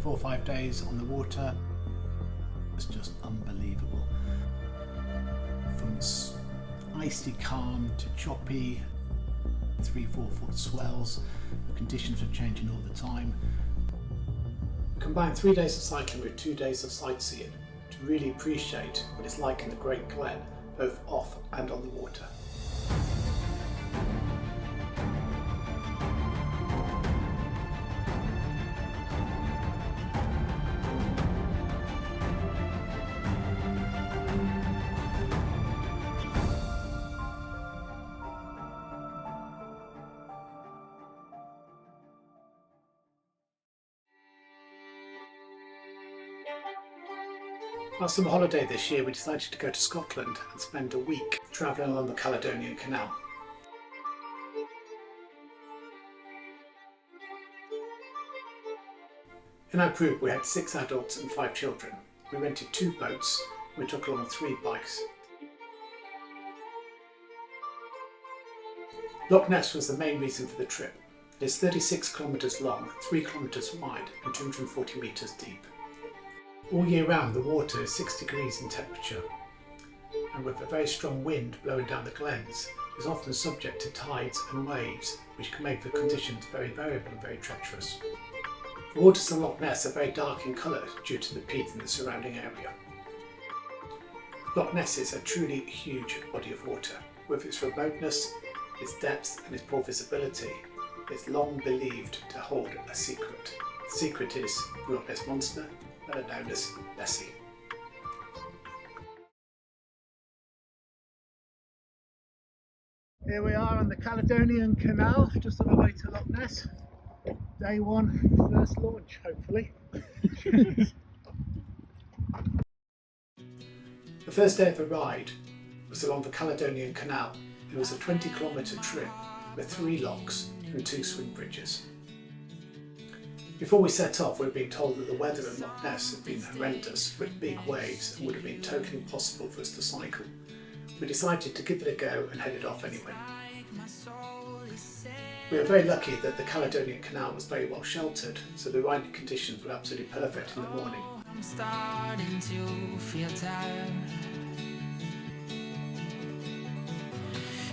4 or 5 days on the water. It's just unbelievable. From icy calm to choppy, 3-4 foot swells. The conditions were changing all the time. We combined 3 days of cycling with 2 days of sightseeing to really appreciate what it's like in the Great Glen, both off and on the water. Our summer holiday this year, we decided to go to Scotland and spend a week travelling along the Caledonian Canal. In our group we had 6 adults and 5 children. We rented 2 boats, we took along 3 bikes. Loch Ness was the main reason for the trip. It is 36 kilometres long, 3 kilometres wide and 240 metres deep. All year round the water is 6 degrees in temperature, and with a very strong wind blowing down the glens is often subject to tides and waves, which can make the conditions very variable and very treacherous. The waters of Loch Ness are very dark in colour due to the peat in the surrounding area. Loch Ness is a truly huge body of water. With its remoteness, its depth and its poor visibility, it's long believed to hold a secret. The secret is the Loch Ness Monster, better known as Nessie. Here we are on the Caledonian Canal, just on the way to Loch Ness. Day 1, first launch, hopefully. The first day of the ride was along the Caledonian Canal. It was a 20-kilometre trip with 3 locks and 2 swing bridges. Before we set off, we were being told that the weather in Loch Ness had been horrendous with big waves and would have been totally impossible for us to cycle. We decided to give it a go and headed off anyway. We were very lucky that the Caledonian Canal was very well sheltered, so the riding conditions were absolutely perfect in the morning. I'm starting to feel tired,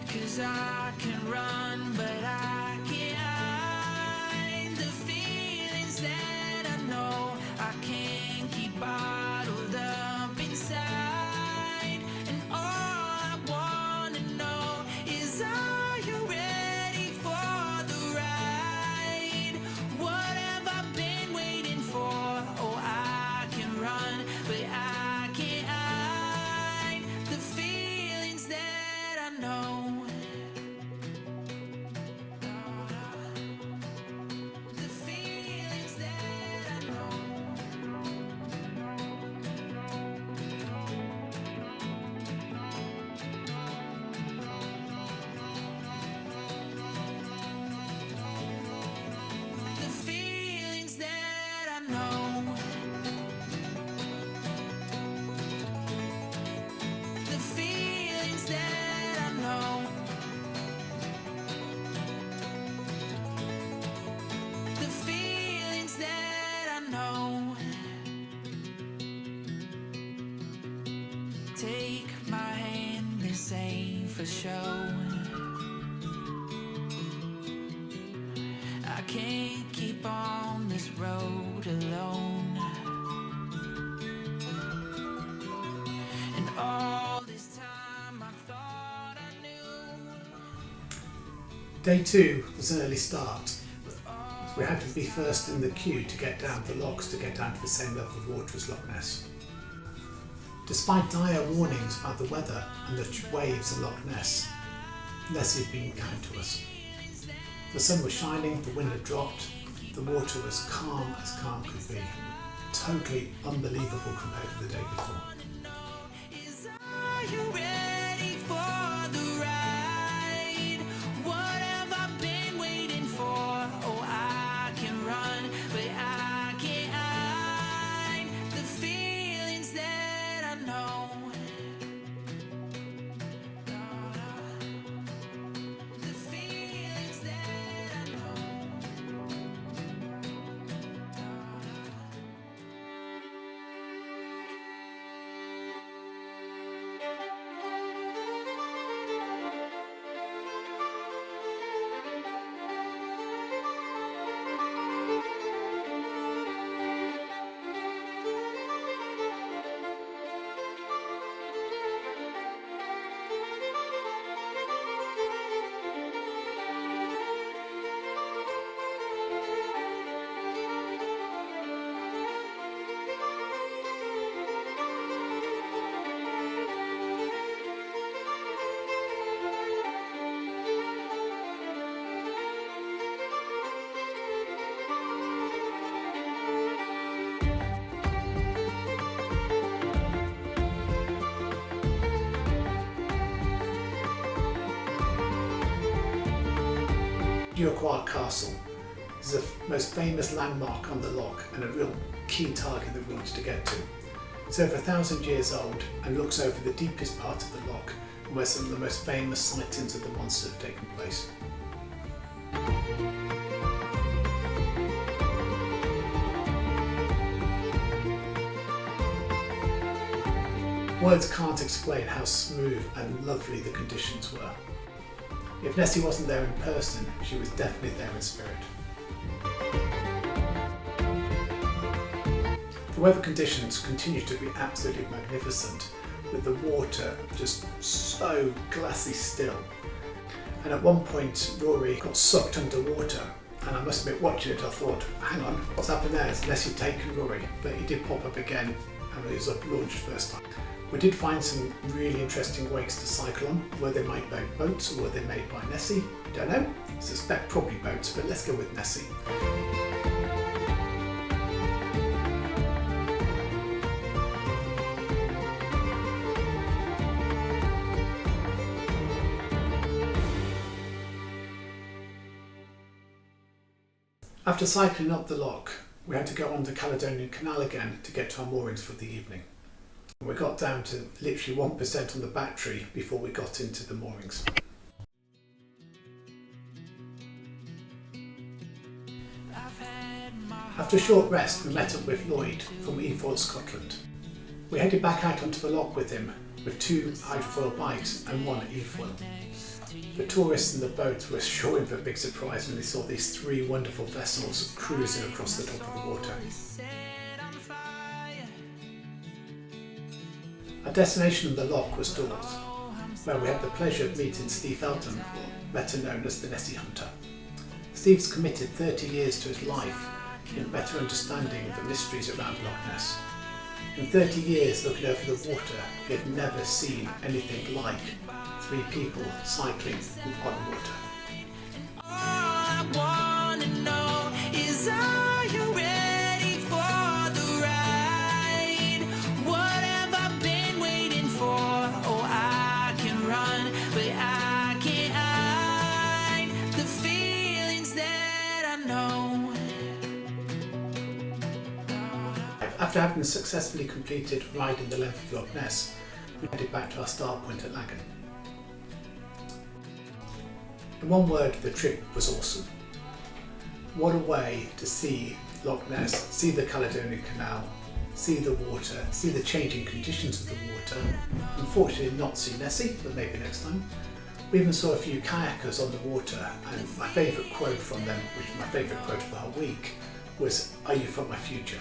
'cause I can run but I can't hide the feelings that I know I can't keep bottled up inside. And all I wanna know is, are you ready for the ride? What have I been waiting for? Oh, I can run but I can't hide the feelings that I know. Take my hand and say for sure, I can't keep on this road alone. And all this time I thought I knew. Day 2 was an early start. We had to be first in the queue to get down the logs to get down to the same level of water as Loch Ness. Despite dire warnings about the weather and the waves of Loch Ness, Nessie had been kind to us. The sun was shining, the wind had dropped, the water was calm as calm could be. Totally unbelievable compared to the day before. Castle is the most famous landmark on the loch and a real key target that we wanted to get to. It's over 1,000 years old and looks over the deepest part of the loch and where some of the most famous sightings of the monster have taken place. Words can't explain how smooth and lovely the conditions were. If Nessie wasn't there in person, she was definitely there in spirit. The weather conditions continued to be absolutely magnificent, with the water just so glassy still. And at one point Rory got sucked underwater, and I must admit, watching it I thought, hang on, what's happened there? Has Nessie taken Rory? But he did pop up again and he was up launched first time. We did find some really interesting wakes to cycle on. Were they made by boats or were they made by Nessie? I don't know. I suspect probably boats, but let's go with Nessie. After cycling up the loch, we had to go on the Caledonian Canal again to get to our moorings for the evening. We got down to literally 1% on the battery before we got into the moorings. After a short rest, we met up with Lloyd from Eford, Scotland. We headed back out onto the loch with him with 2 hydrofoil bikes and 1 e-foil. The tourists in the boats were sure of a big surprise when they saw these 3 wonderful vessels cruising across the top of the water. Our destination on the loch was Dawes, where we had the pleasure of meeting Steve Felton, better known as the Nessie Hunter. Steve's committed 30 years to his life in better understanding the mysteries around Loch Ness. In 30 years looking over the water, he had never seen anything like 3 people cycling on water. All I wanna know is, are you ready for the ride? What have I been waiting for? Oh, I can run, but I can't hide the feelings that I know. After having successfully completed riding the length of Loch Ness, we headed back to our start point at Lagan. In one word, the trip was awesome. What a way to see Loch Ness, see the Caledonian Canal, see the water, see the changing conditions of the water. Unfortunately not see Nessie, but maybe next time. We even saw a few kayakers on the water, and my favourite quote from them, which is my favourite quote of the whole week, was, "Are you from my future?"